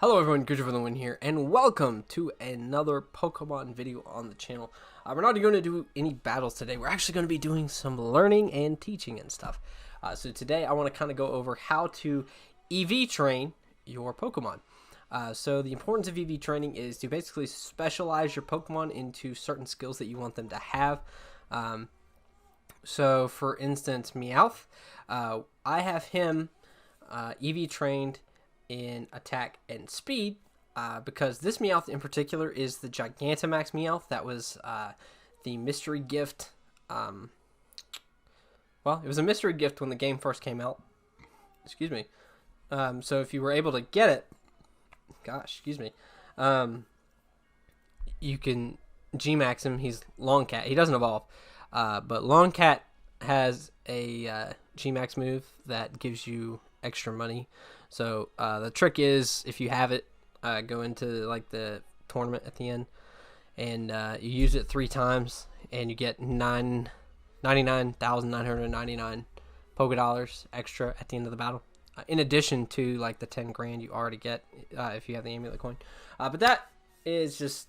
Hello everyone, GoodraFTW here, and welcome to another Pokemon video on the channel. We're not going to do any battles today. We're actually going to be doing some learning and teaching and stuff. So today I want to kind of go over how to EV train your Pokemon. So the importance of EV training is to basically specialize your Pokemon into certain skills that you want them to have. So for instance, Meowth, I have him EV trained in attack and speed because this Meowth in particular is the Gigantamax Meowth. That was the mystery gift. Well, it was a mystery gift when the game first came out. Excuse me. So if you were able to get it, you can G-Max him. He's Longcat. He doesn't evolve, but Longcat has a G-Max move that gives you extra money. So the trick is, if you have it, go into like the tournament at the end, and you use it 3 times, and you get 99,999 Poké Dollars extra at the end of the battle, in addition to like the 10 grand you already get if you have the amulet coin. But that is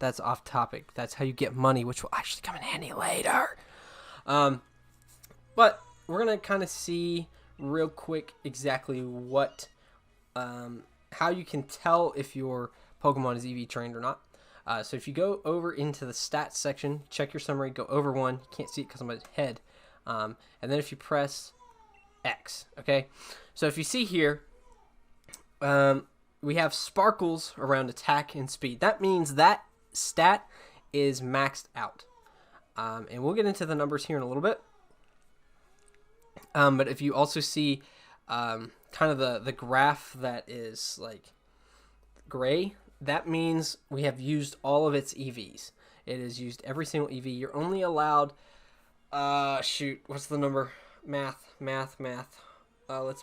that's off topic. That's how you get money, which will actually come in handy later. But we're gonna kind of see real quick exactly what how you can tell if your Pokemon is EV trained or not. So if you go over into the stats section, check your summary, go over 1. You can't see it because I'm on my head. And then if you press X, okay? So if you see here, we have sparkles around attack and speed. That means that stat is maxed out. And we'll get into the numbers here in a little bit. But if you also see kind of the graph that is like gray, that means we have used all of its EVs. It has used every single EV. You're only allowed, what's the number? Math. Let's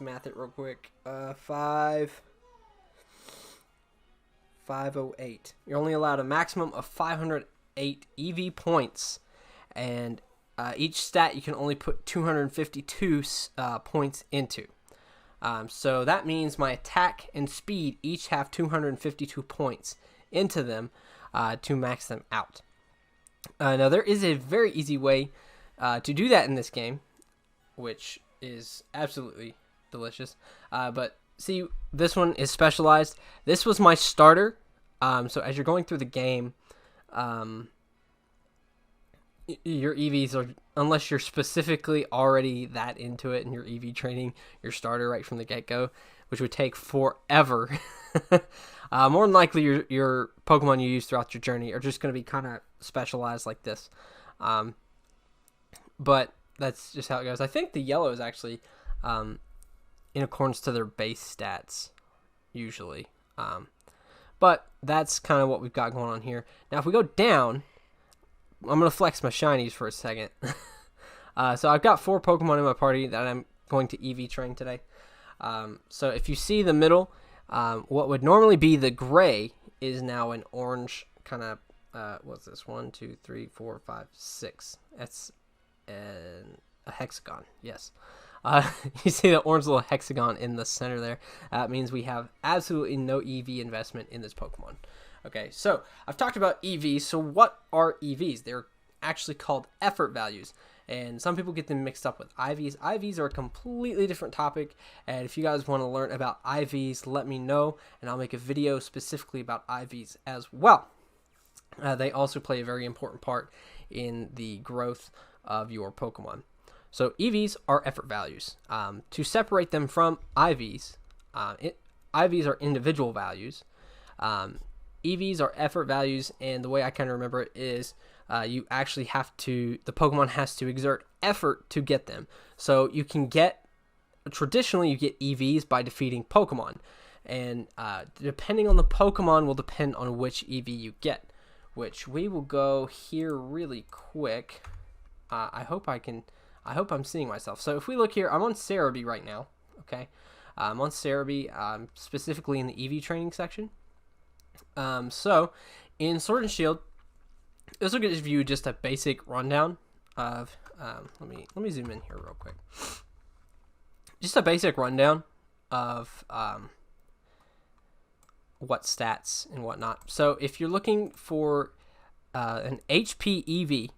math it real quick. 508. You're only allowed a maximum of 508 EV points, and each stat you can only put 252 points into. So that means my attack and speed each have 252 points into them to max them out. Now there is a very easy way to do that in this game, which is absolutely delicious. But see, this one is specialized. This was my starter. So as you're going through the game, your EVs are, unless you're specifically already that into it and you're EV training your starter right from the get-go, which would take forever. More than likely your Pokemon you use throughout your journey are just going to be kind of specialized like this. But that's just how it goes. I think the yellow is actually in accordance to their base stats usually. But that's kind of what we've got going on here. Now if we go down, I'm going to flex my shinies for a second. So I've got 4 Pokemon in my party that I'm going to EV train today. So if you see the middle, what would normally be the gray is now an orange kind of, what's this? 1, 2, 3, 4, 5, 6. That's a hexagon, yes. You see the orange little hexagon in the center there. That means we have absolutely no EV investment in this Pokemon. Okay, so I've talked about EVs. So what are EVs? They're actually called effort values, and some people get them mixed up with IVs. IVs are a completely different topic, and if you guys want to learn about IVs, let me know, and I'll make a video specifically about IVs as well. They also play a very important part in the growth of your Pokemon. So EVs are effort values. To separate them from IVs, IVs are individual values. EVs are effort values, and the way I kind of remember it is you actually have to, the Pokemon has to exert effort to get them. So you can get, traditionally you get EVs by defeating Pokemon, and depending on the Pokemon will depend on which EV you get, which we will go here really quick. I hope I'm seeing myself. So if we look here, I'm on Cerebi right now, okay? I'm on Cerebi, specifically in the EV training section. So in Sword and Shield, this will give you just a basic rundown of let me zoom in here real quick. Just a basic rundown of what stats and whatnot. So if you're looking for an HP EV,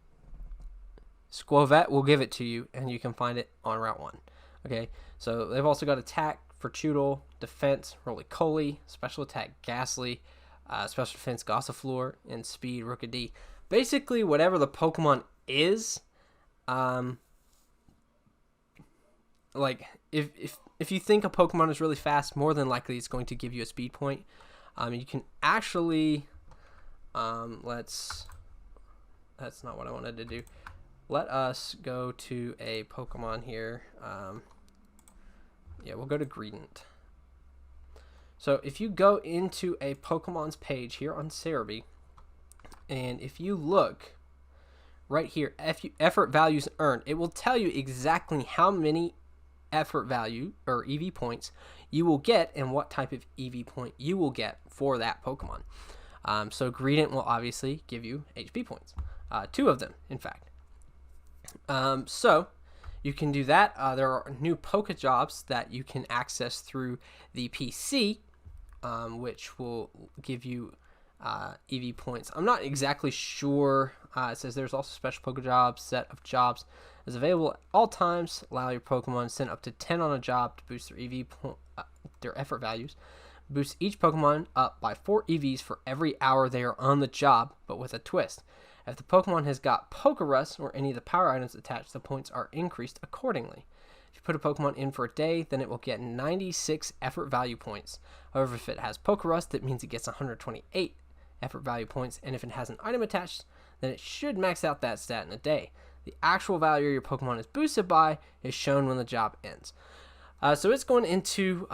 Squavette will give it to you, and you can find it on Route 1. Okay, so they've also got attack for Choodle, defense, Roly-Coly, special attack, Ghastly, special defense, Gossifleur, and speed, Rookidee. Basically, whatever the Pokemon is, like, if you think a Pokemon is really fast, more than likely it's going to give you a speed point. You can actually, that's not what I wanted to do. Let us go to a Pokemon here. Yeah, we'll go to Greedent. So if you go into a Pokemon's page here on Cerebi, and if you look right here, effort values earned, it will tell you exactly how many effort value or EV points you will get and what type of EV point you will get for that Pokemon. So Greedent will obviously give you HP points, 2 of them, in fact. So you can do that. There are new Pokejobs that you can access through the PC, which will give you EV points. I'm not exactly sure. It says there's also special Pokejobs set of jobs is available at all times. Allow your Pokemon to send up to 10 on a job to boost their their effort values. Boost each Pokemon up by 4 EVs for every hour they are on the job, but with a twist. If the Pokemon has got Pokerus or any of the power items attached, the points are increased accordingly. If you put a Pokemon in for a day, then it will get 96 effort value points. However, if it has Pokerus, that means it gets 128 effort value points, and if it has an item attached, then it should max out that stat in a day. The actual value your Pokemon is boosted by is shown when the job ends. So it's going into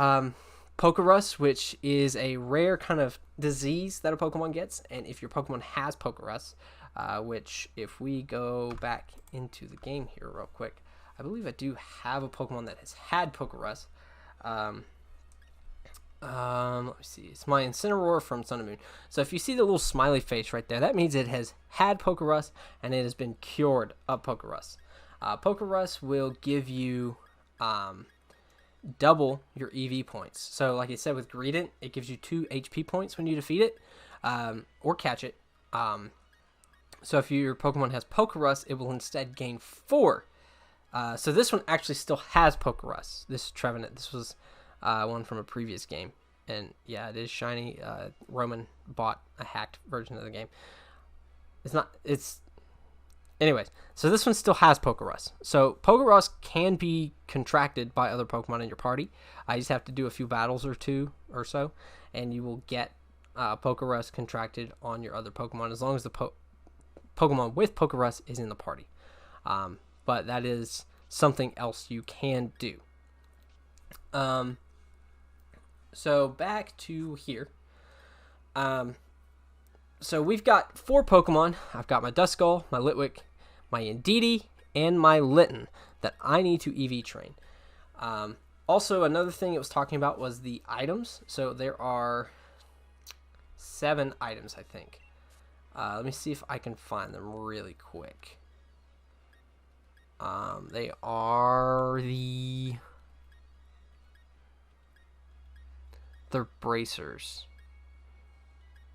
Pokerus, which is a rare kind of disease that a Pokemon gets, and if your Pokemon has Pokerus, which if we go back into the game here real quick, I believe I do have a Pokemon that has had Pokerus. Let me see. It's my Incineroar from Sun and Moon. So if you see the little smiley face right there, that means it has had Pokerus and it has been cured of Pokerus. Pokerus will give you double your EV points. So like I said with Greedent, it gives you 2 HP points when you defeat it or catch it. So if your Pokemon has Pokerus, it will instead gain 4. So this one actually still has Pokerus. This Trevenant. This was one from a previous game. And yeah, it is shiny. Roman bought a hacked version of the game. Anyways, so this one still has Pokerus. So Pokerus can be contracted by other Pokemon in your party. I just have to do a few battles or 2 or so, and you will get Pokerus contracted on your other Pokemon as long as the Pokemon with Pokerus is in the party. But that is something else you can do. So back to here. So we've got 4 Pokemon. I've got my Duskull, my Litwick, my Indeedee, and my Litten that I need to EV train. Also, another thing it was talking about was the items. So there are 7 items, I think. Let me see if I can find them really quick. They are they're bracers.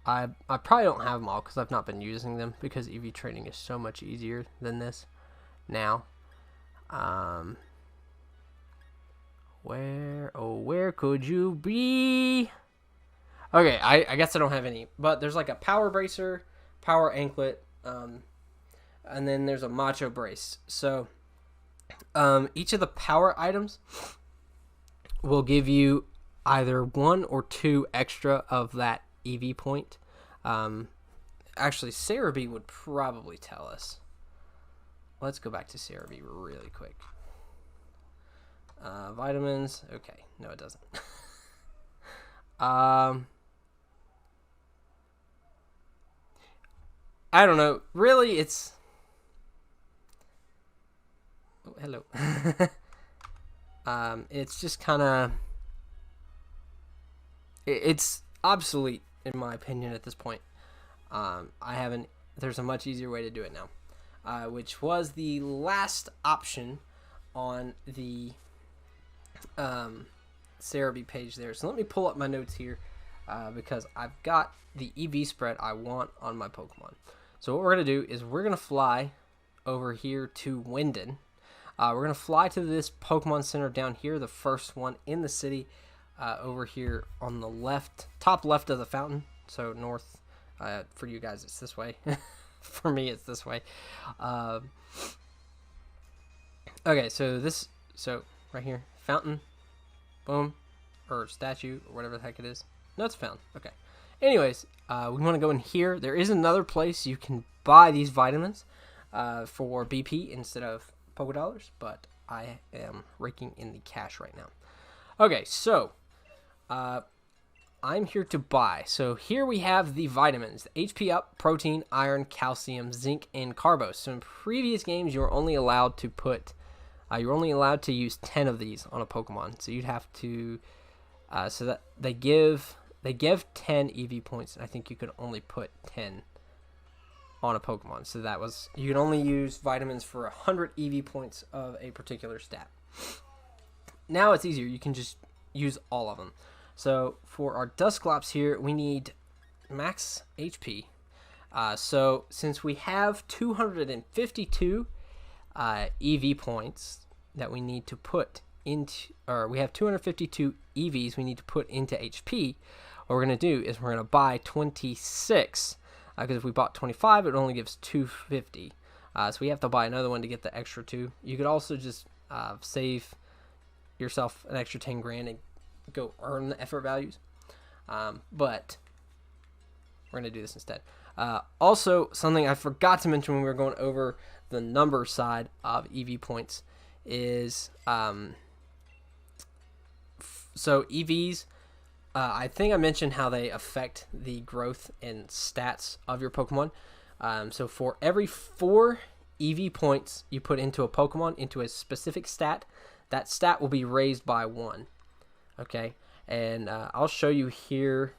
I probably don't have them all because I've not been using them because EV training is so much easier than this now. Where could you be? Okay, I guess I don't have any, but there's like a power bracer, power anklet, and then there's a macho brace. So each of the power items will give you either 1 or 2 extra of that EV point. Actually, Cerebi would probably tell us. Let's go back to Cerebi really quick. Vitamins. Okay, no, it doesn't. I don't know. Really, it's... Oh, hello. It's just kind of... It's obsolete, in my opinion, at this point. There's a much easier way to do it now, which was the last option on the Cerebi page there. So let me pull up my notes here because I've got the EV spread I want on my Pokemon. So what we're going to do is we're going to fly over here to Wyndon. We're going to fly to this Pokemon Center down here, the first one in the city, over here on the left, top left of the fountain. So north, for you guys, it's this way. For me, it's this way. Okay, so right here, fountain, boom, or statue, or whatever the heck it is. No, it's fountain. Okay. Anyways, we want to go in here. There is another place you can buy these vitamins for BP instead of Poké Dollars, but I am raking in the cash right now. Okay, so I'm here to buy. So here we have the vitamins: HP up, protein, iron, calcium, zinc, and carbos. So in previous games, you were only allowed to put, you're only allowed to use 10 of these on a Pokemon. So you'd have to, so that they give 10 EV points, and I think you could only put 10 on a Pokemon. So that was, you can only use vitamins for 100 EV points of a particular stat. Now it's easier. You can just use all of them. So for our Dusclops here, we need max HP. So since we have 252 EV points that we need to put into, or we have 252 EVs we need to put into HP, what we're going to do is we're going to buy 26, because if we bought 25, it only gives 250. So we have to buy another one to get the extra 2. You could also just save yourself an extra 10 grand and go earn the effort values, but we're going to do this instead. Also, something I forgot to mention when we were going over the number side of EV points is, so EVs, I think I mentioned how they affect the growth and stats of your Pokemon. So for every 4 EV points you put into a Pokemon, into a specific stat, that stat will be raised by 1. Okay, and I'll show you here.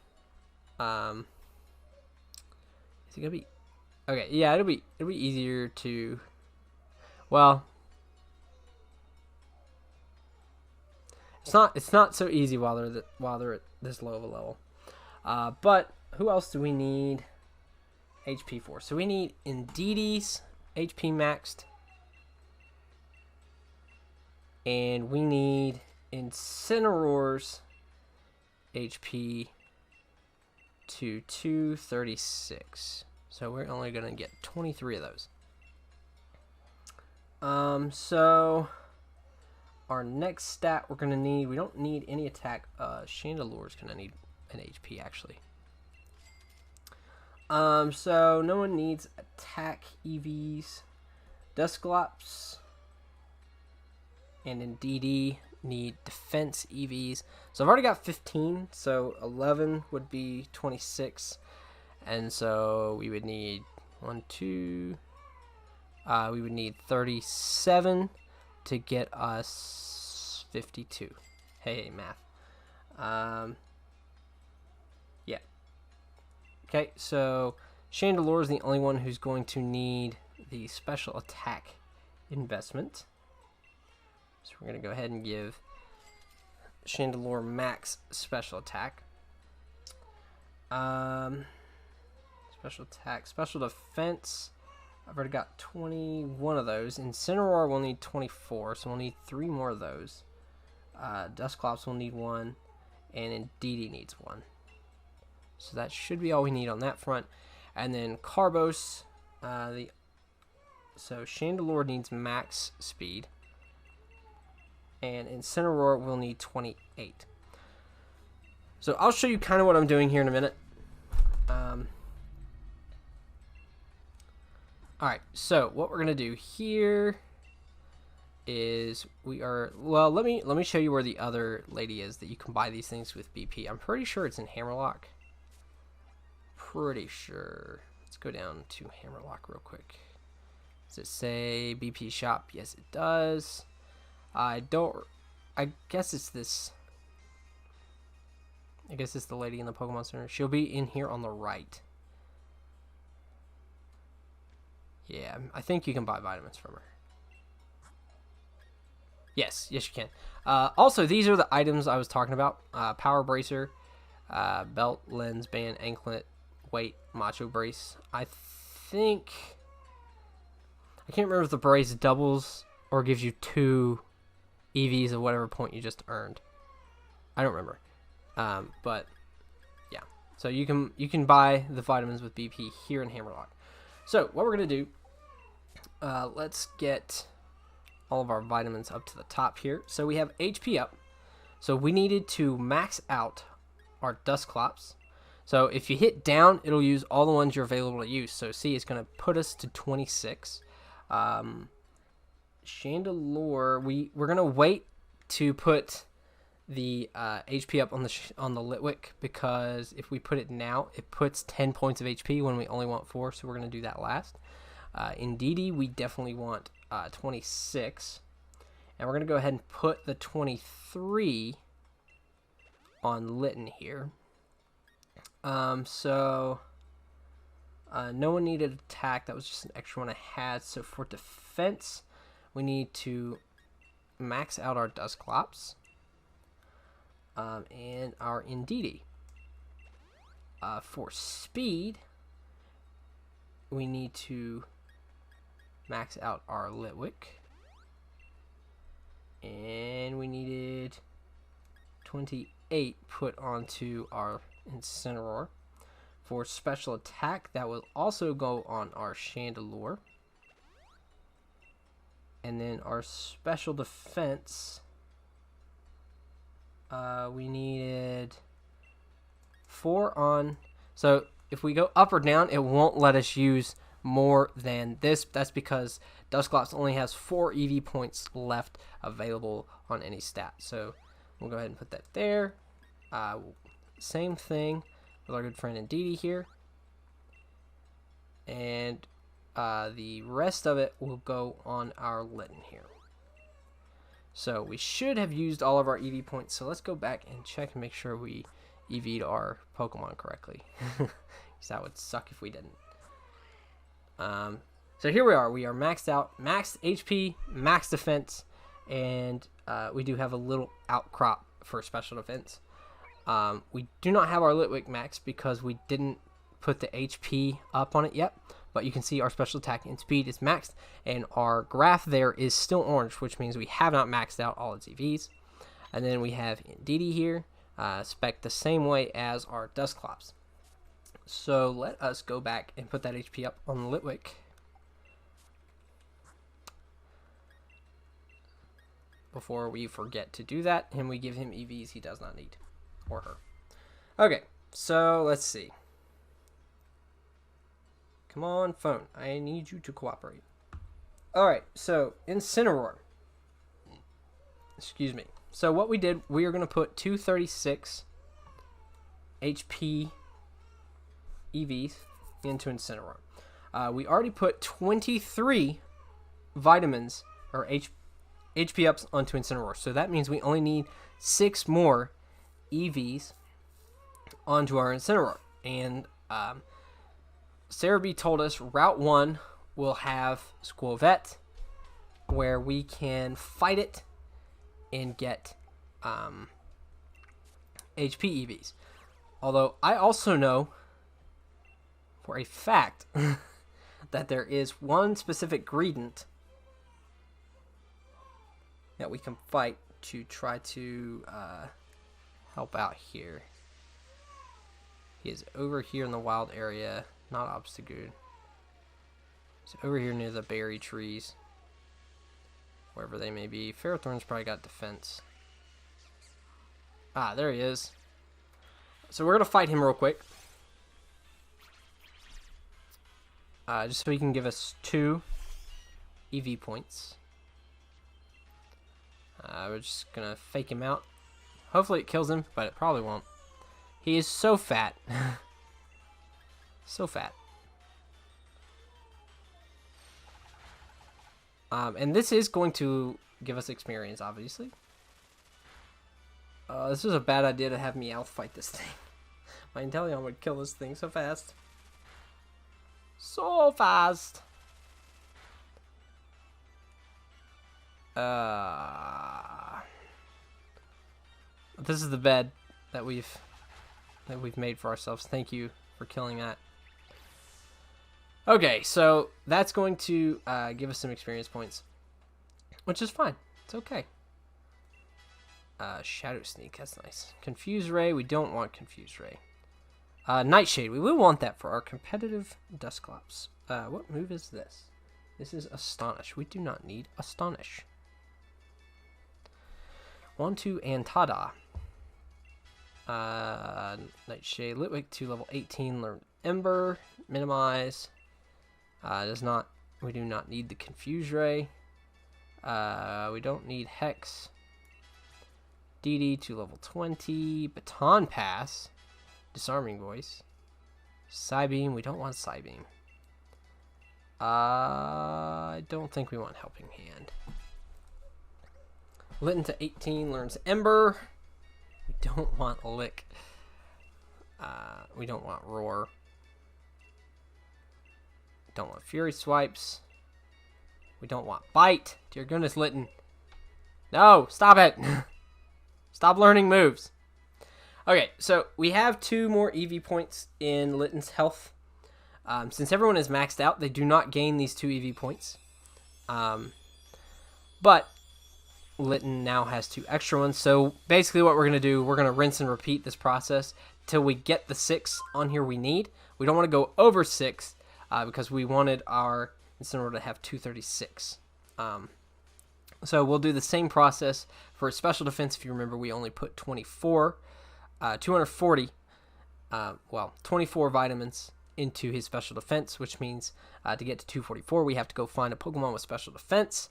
Is it gonna be? Okay, yeah, it'll be easier to. Well, it's not so easy while they're at this low of a level. But who else do we need HP for? So we need Indeedee's HP maxed, and we need Incineroar's HP to 236. So we're only going to get 23 of those. So our next stat we're going to need, we don't need any attack. Chandelure's going to need an HP actually. So no one needs attack EVs. Dusclops and Indeedee need defense EVs. So I've already got 15, so 11 would be 26. And so we would need 1, 2, we would need 37 to get us 52. Hey, math. Yeah. Okay, so Chandelure is the only one who's going to need the special attack investment. So we're going to go ahead and give Chandelure max special attack. Special attack, special defense. I've already got 21 of those. Incineroar will need 24, so we'll need 3 more of those. Dusclops will need 1, and Indeedee needs 1. So that should be all we need on that front. And then Carbos, so Chandelure needs max speed, and Incineroar will need 28. So I'll show you kind of what I'm doing here in a minute. Alright, so what we're going to do here is let me show you where the other lady is that you can buy these things with BP. I'm pretty sure it's in Hammerlock. Pretty sure. Let's go down to Hammerlock real quick. Does it say BP shop? Yes, it does. I guess it's this. I guess it's the lady in the Pokemon Center. She'll be in here on the right. Yeah, I think you can buy vitamins from her. Yes, you can. Also, these are the items I was talking about. Power Bracer, belt, lens, band, anklet, weight, macho brace. I think I can't remember if the brace doubles or gives you 2 EVs of whatever point you just earned. I don't remember, but yeah. So you can buy the vitamins with BP here in Hammerlock. So what we're gonna do, let's get all of our vitamins up to the top here. So we have HP up. So we needed to max out our Dusclops. So if you hit down, it'll use all the ones you're available to use. So see, it's going to put us to 26. Chandelure, we're going to wait to put the HP up on the Litwick, because if we put it now, it puts 10 points of HP when we only want 4. So we're going to do that last. Indeedee, we definitely want 26. And we're going to go ahead and put the 23 on Litten here. No one needed attack. That was just an extra one I had. So for defense, we need to max out our Dusclops and our Indeedee. For speed, we need to max out our Litwick. And we needed 28 put onto our Incineroar. For special attack, that will also go on our Chandelure. And then our special defense, we needed 4 on. So if we go up or down, it won't let us use more than this. That's because Dusclops only has 4 EV points left available on any stat. So we'll go ahead and put that there. Same thing with our good friend Indeedee here. And the rest of it will go on our Litten here. So we should have used all of our EV points. So let's go back and check and make sure we EV'd our Pokemon correctly. Because that would suck if we didn't. So here we are. We are maxed out, maxed HP, max defense, and we do have a little outcrop for special defense. We do not have our Litwick max because we didn't put the HP up on it yet, but you can see our special attack and speed is maxed, and our graph there is still orange, which means we have not maxed out all its EVs. And then we have Indeedee here, spec the same way as our Dusclops. So let us go back and put that HP up on the Litwick. Before we forget to do that, and we give him EVs he does not need. Or her. Okay, so let's see. Come on, phone. I need you to cooperate. Alright, so Incineroar. Excuse me. So what we did, we are going to put 236 HP EVs into Incineroar. We already put 23 vitamins or HP ups onto Incineroar. So that means we only need 6 more EVs onto our Incineroar. And Sarah B told us Route 1 will have Squavette, where we can fight it and get HP EVs. Although I also know for a fact that there is one specific Greedent that we can fight to try to help out here. He is over here in the wild area, not Obstagoon. He's over here near the berry trees, wherever they may be. Ferrothorn's probably got defense. Ah, there he is. So we're gonna fight him real quick, just so he can give us 2 EV points. We're just gonna fake him out. Hopefully it kills him, but it probably won't. He is so fat. So fat. And this is going to give us experience, obviously. This was a bad idea to have Meowth fight this thing. My Inteleon would kill this thing so fast. So fast. This is the bed that we've that we've made for ourselves. Thank you for killing that. Okay, so that's going to give us some experience points, which is fine. It's okay. Shadow Sneak, that's nice. Confuse Ray, we don't want Confuse Ray. Nightshade, we will want that for our competitive Dusclops. What move is this? This is Astonish. We do not need Astonish. 1-2 Antada. Nightshade, Litwick to level 18, learn Ember, minimize. We do not need the Confuse Ray. We don't need Hex. DD to level 20, Baton Pass, Disarming Voice, Psybeam, we don't want Psybeam. I don't think we want Helping Hand. Litten to 18 learns Ember. We don't want Lick. We don't want Roar. Don't want Fury Swipes. We don't want Bite. Dear goodness, Litten. No, stop it. Stop learning moves. Okay, so we have 2 more EV points in Litten's health. Since everyone is maxed out, they do not gain these 2 EV points. But Litten now has 2 extra ones. So basically what we're going to do, we're going to rinse and repeat this process till we get the 6 on here we need. We don't want to go over 6 because we wanted our Incineroar to have 236. So we'll do the same process for special defense. If you remember, we only put 24 vitamins into his special defense, which means to get to 244, we have to go find a Pokemon with special defense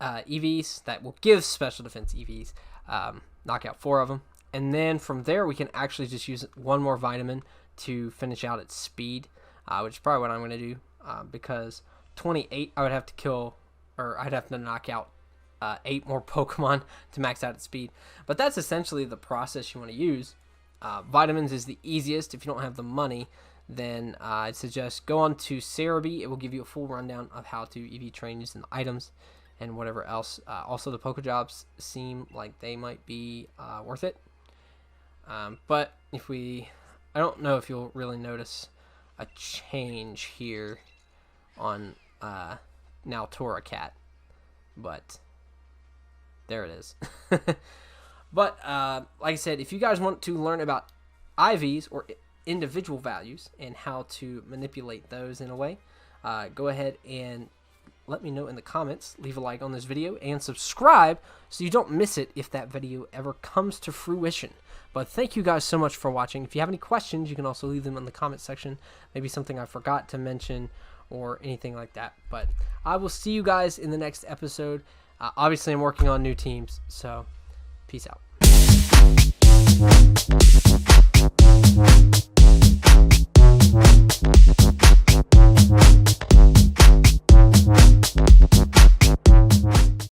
EVs that will give special defense EVs, knock out 4 of them. And then from there, we can actually just use 1 more vitamin to finish out its speed, which is probably what I'm going to do, because 28, I would have to kill, or I'd have to knock out 8 more Pokemon to max out its speed. But that's essentially the process you want to use. Vitamins is the easiest. If you don't have the money, then I'd suggest go on to Cerebi. It will give you a full rundown of how to EV train using the items and whatever else. Also, the Pokejobs seem like they might be worth it. But I don't know if you'll really notice a change here on now Torracat, but there it is. But like I said, if you guys want to learn about IVs or individual values and how to manipulate those in a way, go ahead and let me know in the comments. Leave a like on this video and subscribe so you don't miss it if that video ever comes to fruition. But thank you guys so much for watching. If you have any questions, you can also leave them in the comment section. Maybe something I forgot to mention or anything like that. But I will see you guys in the next episode. Obviously, I'm working on new teams, so peace out.